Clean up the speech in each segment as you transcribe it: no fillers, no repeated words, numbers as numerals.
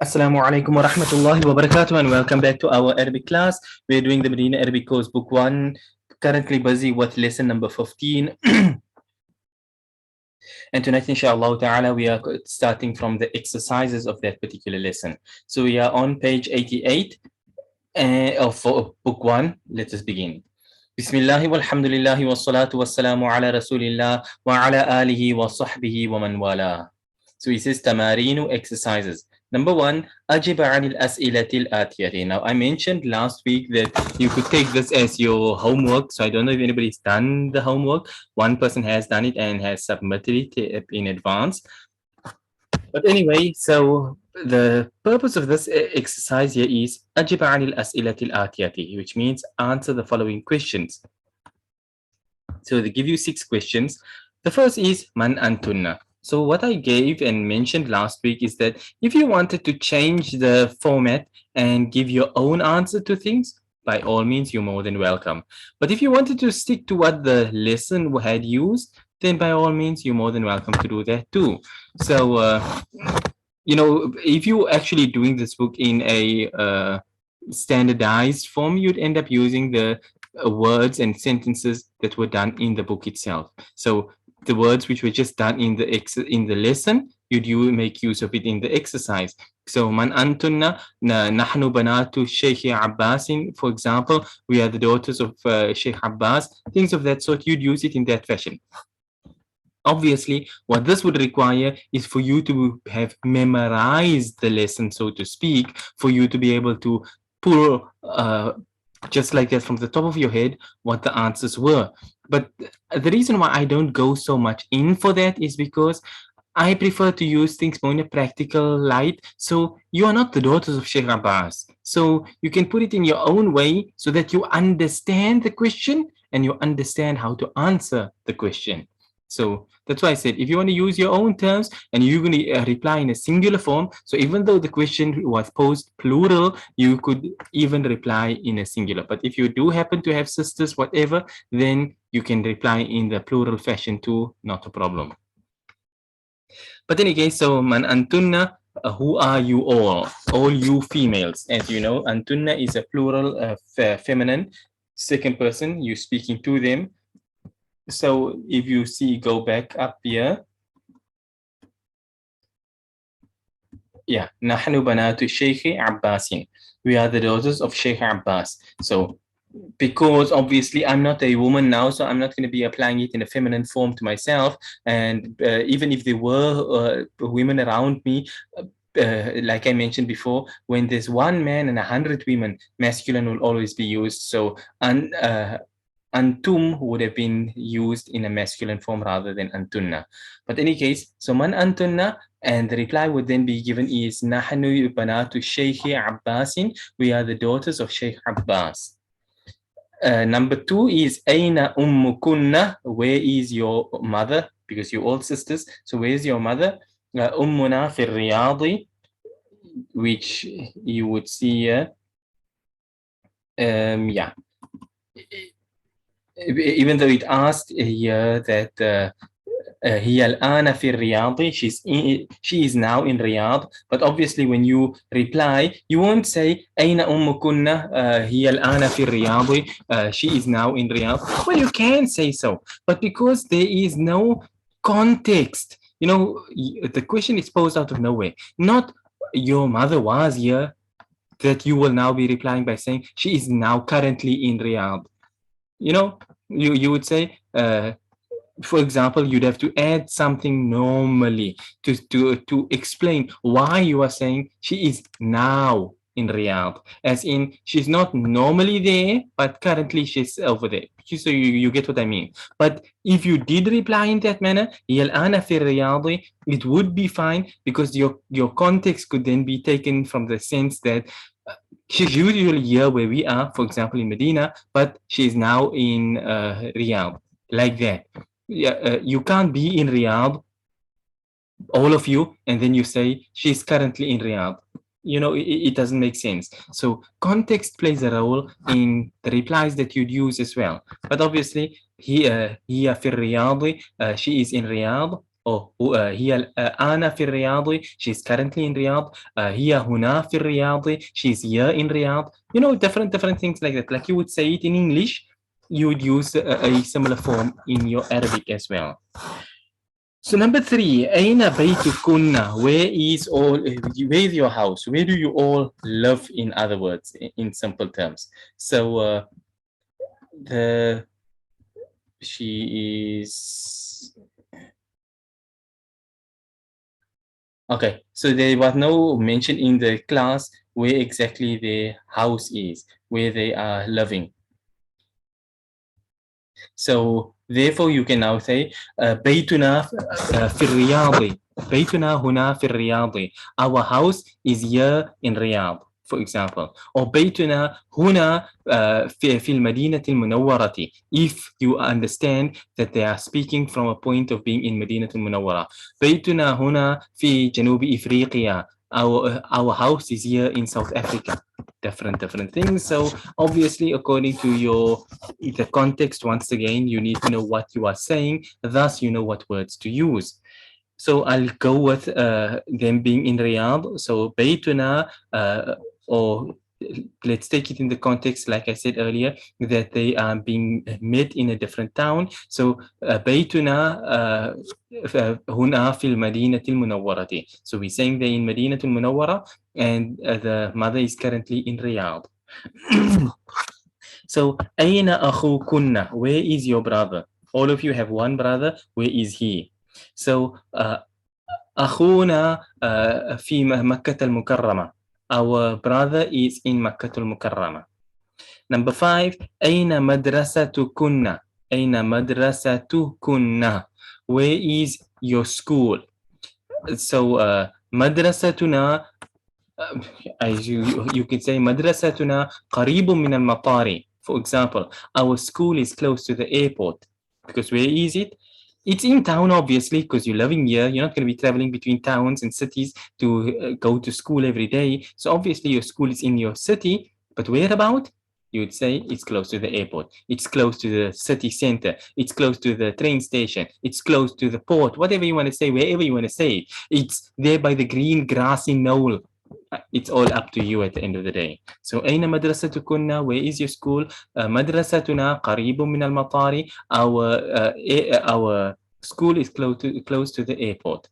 Assalamu alaikum wa rahmatullahi wa barakatuh, and welcome back to our Arabic class. We're doing the Medina Arabic course book 1, currently busy with lesson number 15. And tonight, inshallah ta'ala, we are starting from the exercises of that particular lesson. So we are on page 88 of book 1. Let us begin. Bismillah walhamdulillah wassalatu wassalamu ala rasulillah wa ala alihi wa sahbihi wa man wala. So he says tamarinu exercises. Number 1, أجب عن الأسئلة الآتية. Now I mentioned last week that you could take this as your homework. So I don't know if anybody's done the homework. One person has done it and has submitted it in advance. But anyway, so the purpose of this exercise here is أجب عن الأسئلة الآتية, which means answer the following questions. So they give you 6 questions. The first is Man Antunna. So what I gave and mentioned last week is that if you wanted to change the format and give your own answer to things, by all means, you're more than welcome. But if you wanted to stick to what the lesson had used, then by all means, you're more than welcome to do that too. So, if you're actually doing this book in a standardized form, you'd end up using the words and sentences that were done in the book itself. So the words which were just done in the lesson, you make use of it in the exercise. So man antunna nahnu banatu Sheikh Abbasin, for example, we are the daughters of Sheikh Abbas, things of that sort. You'd use it in that fashion. Obviously, what this would require is for you to have memorized the lesson, so to speak, for you to be able to pull just like that from the top of your head what the answers were. But the reason why I don't go so much in for that is because I prefer to use things more in a practical light. So you are not the daughters of Sheikh Abbas. So you can put it in your own way so that you understand the question and you understand how to answer the question. So that's why I said, if you want to use your own terms and you're going to reply in a singular form, so even though the question was posed plural, you could even reply in a singular. But if you do happen to have sisters, whatever, then you can reply in the plural fashion too, not a problem. But anyway, so man antunna, who are you all you females? As you know, antunna is a plural feminine, second person, you're speaking to them. So if you see, go back up here. Yeah, نحن بنات الشيخ عباس. We are the daughters of Sheikh Abbas. So because obviously I'm not a woman now, so I'm not going to be applying it in a feminine form to myself. And even if there were women around me, like I mentioned before, when there's one man and 100 women, masculine will always be used. So antum would have been used in a masculine form rather than antunna. But in any case, so man antunna, and the reply would then be given is nahnu banatu Sheikh Abbasin. We are the daughters of Sheikh Abbas. Number 2 is aina ummukunna. Where is your mother? Because you're all sisters. So where is your mother? Ummuna fi riyadi, which you would see here. Yeah. Even though it asked here that هي الآن في الرياض, she is now in Riyadh, but obviously when you reply you won't say أين أمكن هي الآن في الرياض, she is now in Riyadh. Well, you can say so, but because there is no context, the question is posed out of nowhere. Not your mother was here, that you will now be replying by saying she is now currently in Riyadh. You would say, for example, you'd have to add something normally to explain why you are saying she is now in Riyadh, as in she's not normally there, but currently she's over there. So you get what I mean. But if you did reply in that manner, it would be fine, because your context could then be taken from the sense that she's usually here where we are, for example, in Medina, but she's now in Riyadh, like that. You can't be in Riyadh, all of you, and then you say she's currently in Riyadh. It doesn't make sense. So context plays a role in the replies that you'd use as well. But obviously, هي في الرياض, she is in Riyadh, Oh, هي أنا في الرياض. She's currently in Riyadh. هي هنا في الرياض. She's here in Riyadh. You know, different things like that. Like you would say it in English, you would use a similar form in your Arabic as well. So number 3, أين بيتكن? Where is your house? Where do you all live, in other words, in simple terms? So she is okay. So there was no mention in the class where exactly the house is, where they are living. So therefore you can now say بيتنا في الرياض. بيتنا هنا في الرياض. Our house is here in Riyadh, for example. Or بيتنا هنا في المدينة المنورة. If you understand that they are speaking from a point of being in مدينة المنورة. بيتنا هنا في جنوب إفريقيا. Our house is here in South Africa. Different things. So obviously, according to the context, once again, you need to know what you are saying. Thus, you know what words to use. So I'll go with them being in Riyadh. So Baytuna, or let's take it in the context, like I said earlier, that they are being met in a different town. So بيتنا هنا في المدينة المنورة. So we're saying they're in مدينة المنورة, and the mother is currently in Riyadh. So أين أخوكن? Where is your brother? All of you have one brother. Where is he? So أخونا في مكة المكرمة. Our brother is in مكة المكرمة. Number 5, أين مدرستكن? أين مدرستكن? Where is your school? So مدرستنا, you can say مدرستنا قريب من المطار. For example, our school is close to the airport. Because where is it? It's in town, obviously, because you're living here. You're not going to be traveling between towns and cities to go to school every day. So obviously your school is in your city, but where about? You would say it's close to the airport. It's close to the city center. It's close to the train station. It's close to the port. Whatever you want to say, wherever you want to say. It's there by the green grassy knoll. It's all up to you at the end of the day. So أين مدرستكن? Where is your school? مدرستنا قريب من المطار. Our school is close to the airport.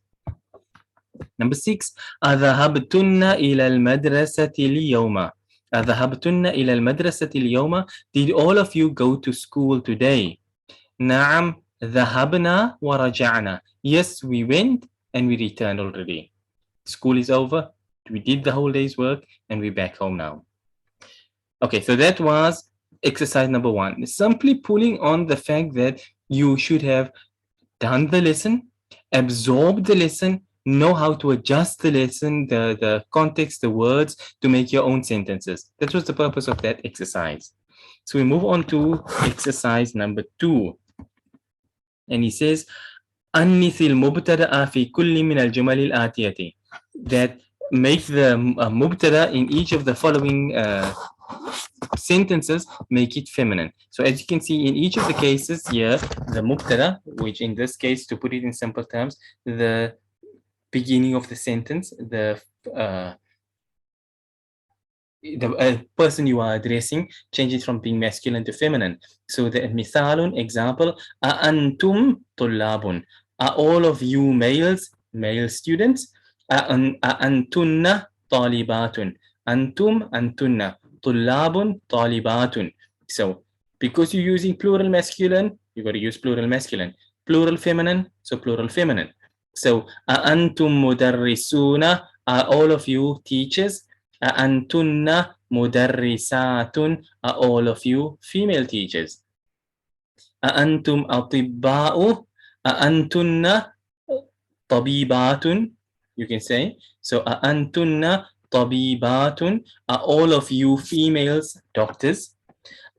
Number 6, أذهبتن إلى المدرسة اليوم? أذهبتن إلى المدرسة اليوم? Did all of you go to school today? نعم ذهبنا ورجعنا. Yes, we went and we returned already. School is over. We did the whole day's work and we're back home now. Okay, so that was exercise number 1. Simply pulling on the fact that you should have done the lesson, absorbed the lesson, know how to adjust the lesson, the context, the words to make your own sentences. That was the purpose of that exercise. So we move on to exercise number 2. And he says, أنث المبتدأ في كل من الجمل الآتية. That make the mubtada in each of the following sentences, make it feminine. So as you can see in each of the cases here, the mubtada, which in this case, to put it in simple terms, the beginning of the sentence, the person you are addressing, change it from being masculine to feminine. So the مثال, example, أأنتم طلاب? Are all of you males, male students? أأنتن طالبات? أنتم أنتن طلاب طالبات. So because you're using plural masculine, you got to use plural masculine. Plural feminine, so plural feminine. So أأنتم مدرسون? Are all of you teachers? أأنتن مدرسات? Are all of you female teachers? أأنتم أطباء؟ أأنتن طبيبات? You can say. So أأنتن طبيبات? Are all of you females doctors?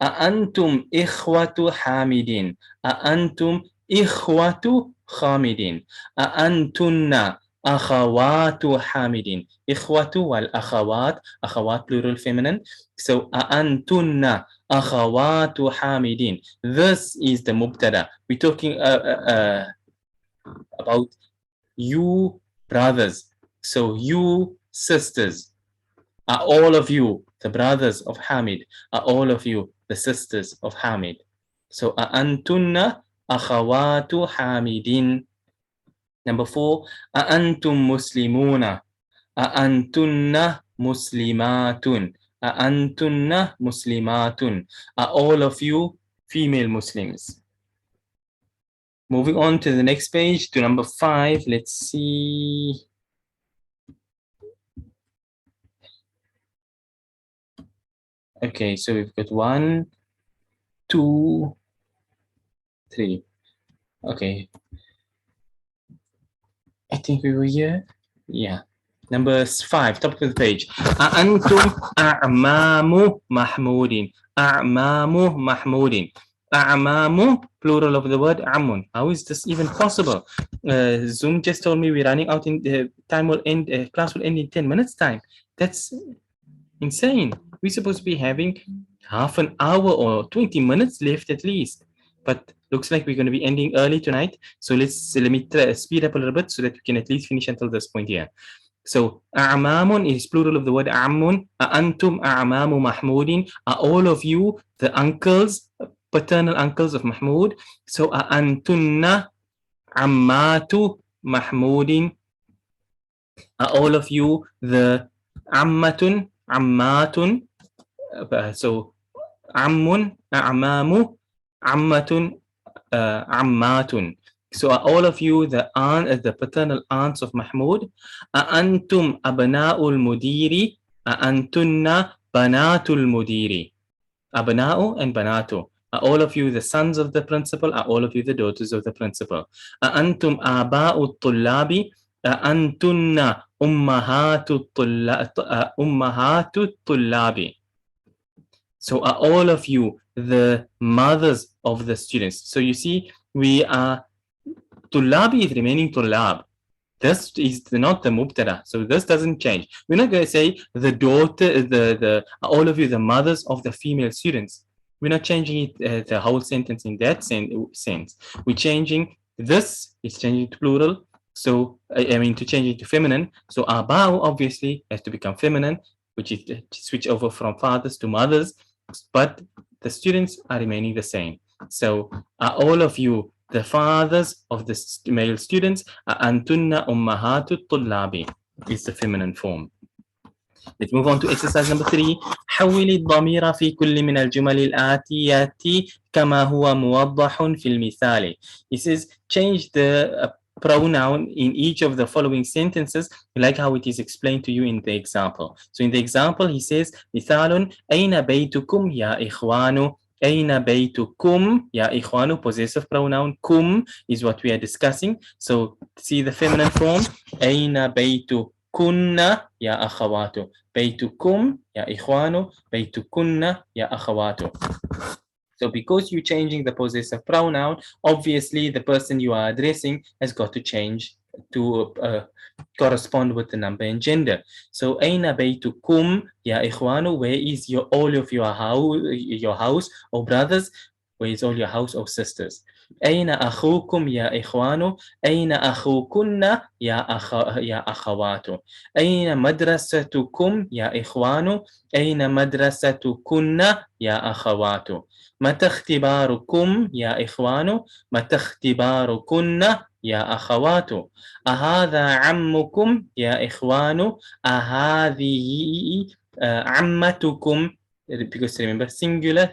أأنتم إخوة حامد؟ أأنتم إخوة خامد؟ أأنتن أخوات حامد. إخوة والأخوات, أخوات plural feminine. So أأنتن أخوات حامد. This is the mubtada. We're talking about you brothers. So you sisters. Are all of you the brothers of Hamid? Are all of you the sisters of Hamid? So أأنتن أخوات حامد. Number 4, أأنتم مسلمون. أأنتن مسلمات. أأنتن مسلمات. Are all of you female Muslims? Moving on to the next page, to number 5. Let's see. Okay, so we've got 1, 2, 3. Okay. I think we were here. Yeah. Number 5, top of the page. أأنتم أعمام محمود. أعمام محمود. أعمام, plural of the word عم. How is this even possible? Zoom just told me we're running out in time will end. Class will end in 10 minutes time. That's insane. We're supposed to be having half an hour or 20 minutes left at least. But looks like we're going to be ending early tonight. So let me speed up a little bit so that we can at least finish until this point here. So أعمام is plural of the word عم. أأنتم أعمام محمود. Are all of you the uncles, paternal uncles of Mahmoud? So أأنتن عمات محمود. Are all of you the عمة عمات? So عم أعمام عمة عمات. So are all of you the the paternal aunts of Mahmoud? أأنتم أبناء المدير. أأنتن بنات المدير. أبناء and بنات. Are all of you the sons of the principal? Are all of you the daughters of the principal? أأنتم آباء الطلاب. أأنتن أمهات الطلاب. So are all of you the mothers of the students? So you see, we are Tullabi is remaining Tullab. This is not the mubtada, so this doesn't change. We're not going to say the daughter, the all of you, the mothers of the female students. We're not changing it, the whole sentence in that sense. We're changing this. It's changing to plural. So I mean to change it to feminine. So aba'u obviously has to become feminine, which is to switch over from fathers to mothers. But the students are remaining the same. So are all of you the fathers of the male students? أأنتن أمهات الطلاب is the feminine form. Let's move on to exercise number 3. حول الضمير في كل من الجمل الآتية كما هو موضح في المثال. It says change the pronoun in each of the following sentences like how it is explained to you in the example. So in the example he says مثال أين بيتكم يا إخوان. أين بيتكم يا إخوان, possessive pronoun. كم is what we are discussing. So see the feminine form. أين بيتكن يا أخوات. بيتكم يا إخوان. بيتكن يا أخوات. So because you're changing the possessive pronoun, obviously the person you are addressing has got to change to correspond with the number and gender. So أين بيتكم يا إخوان, where is all of your house or brothers? Where is all your house or sisters? أين أخوكم يا إخوان. أين أخوكن يا أخوات. أين مدرستكم يا إخوان. أين مدرستكن يا أخوات. متى اختباركم يا إخوان. متى اختباركن يا أخوات. أهذا عمكم يا إخوان. أهذه عمتكم. Because remember, singular.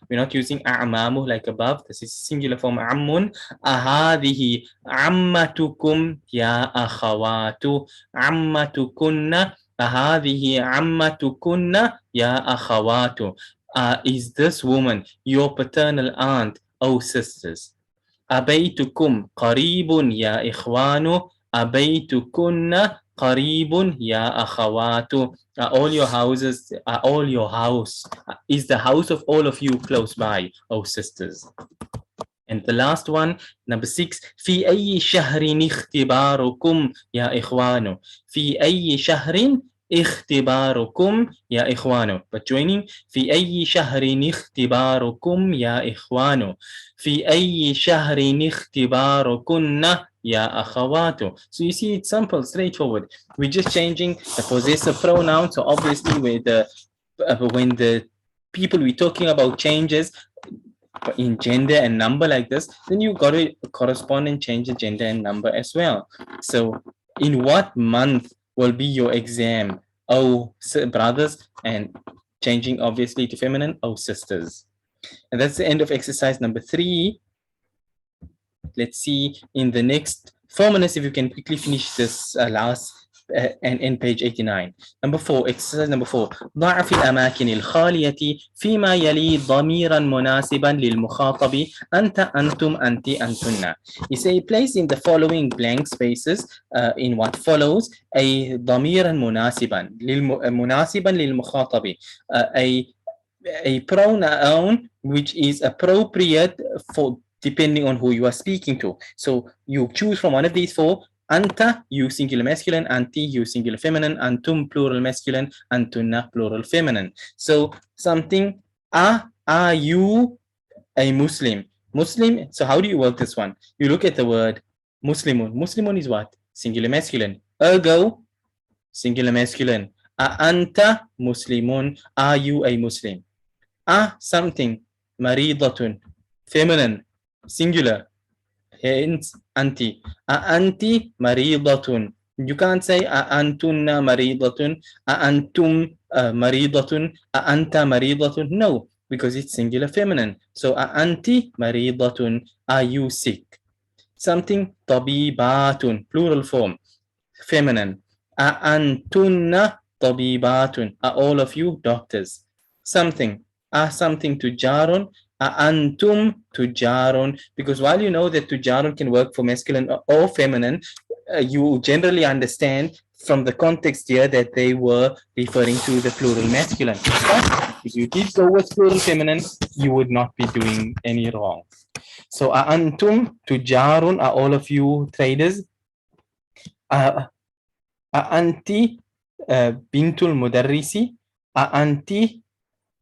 We're not using أعمامه like above. This is singular form عم. أهذه عمتكم يا أخوات. عمتكن. أهذه عمتكن يا أخوات. Is this woman your paternal aunt or sisters? أبيتكم قريب يا إخوان. أبيتكن قريب يا أخوات. Are all your houses, are all your house, is the house of all of you close by, oh sisters? And the last one, number 6, في أي شهر اختباركم يا إخوان. في أي شهر اختباركم يا إخوان. But joining, في أي شهر اختباركم يا إخوان. في أي شهر اختباركن Ya akhawatu. So you see, it's simple, straightforward. We're just changing the possessive pronoun. So obviously, when the people we're talking about changes in gender and number like this, then you got to correspond and change the gender and number as well. So in what month will be your exam? Oh, brothers, and changing obviously to feminine. Oh, sisters. And that's the end of exercise number 3. Let's see in the next 4 minutes if you can quickly finish this last and in page 89. Number 4, exercise number 4. ضع في الأماكن الخالية فيما يلي ضميرا مناسبا للمخاطب أنت أنتم أنت أنتن. You say place in the following blank spaces in what follows a ضميرا مناسبا للمخاطب a pronoun which is appropriate for depending on who you are speaking to. So you choose from one of these 4. Anta, you singular masculine. Anti, you singular feminine. Antum, plural masculine. Antunna, plural feminine. So something, are you a Muslim? Muslim, so how do you work this one? You look at the word Muslimun. Muslimun is what? Singular masculine. Ergo, singular masculine. Anta Muslimun. Are you a Muslim? Something. Maridatun. Feminine. Singular. Hence, anti. Anti maridatun. You can't say antunna maridatun, antum maridatun, anta maridatun. No, because it's singular feminine. So anti maridatun. Are you sick? Something tabibatun. Plural form. Feminine. Antunna tabibatun. Are all of you doctors? Something. Something tujarun. Antum tujarun, because while you know that tujarun can work for masculine or feminine, you generally understand from the context here that they were referring to the plural masculine. But if you did go with plural feminine, you would not be doing any wrong. So antum tujarun, are all of you traders? Anti bintul mudarrisi. Anti,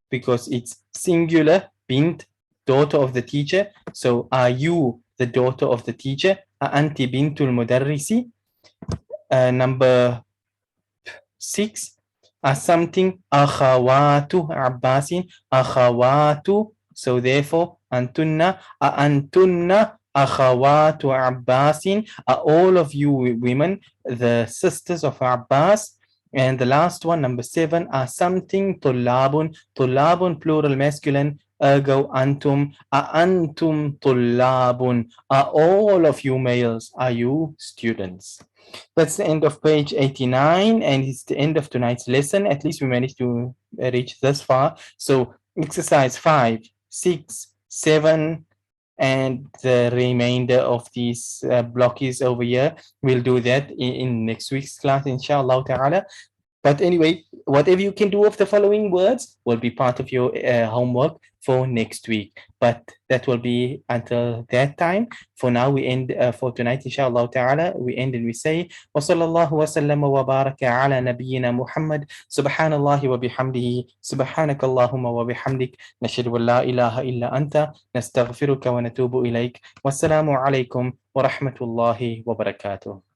because it's singular, bint, daughter of the teacher. So are you the daughter of the teacher? Anti bintul mudarrisi. Number 6. Something akhawatu abbasin. Akhawatu. So therefore, antunna akhawatu abbasin. Are all of you women the sisters of Abbas? And the last one, number 7, are something tullabun. Tullabun, plural masculine. Ergo antum. Antum tullabun. Are all of you males? Are you students? That's the end of page 89, and it's the end of tonight's lesson. At least we managed to reach this far. So exercise 5, 6, 7, and the remainder of these blockies over here, we'll do that in next week's class, inshallah ta'ala. But anyway, whatever you can do of the following words will be part of your homework for next week. But that will be until that time. For now, we end for tonight, inshallah ta'ala. We end and we say, وصلى الله وسلم وبارك على نبينا محمد سبحان الله وبحمده سبحانك اللهم وبحمدك نشهد أن لا إله إلا أنت نستغفرك ونتوب إليك والسلام عليكم ورحمة الله وبركاته.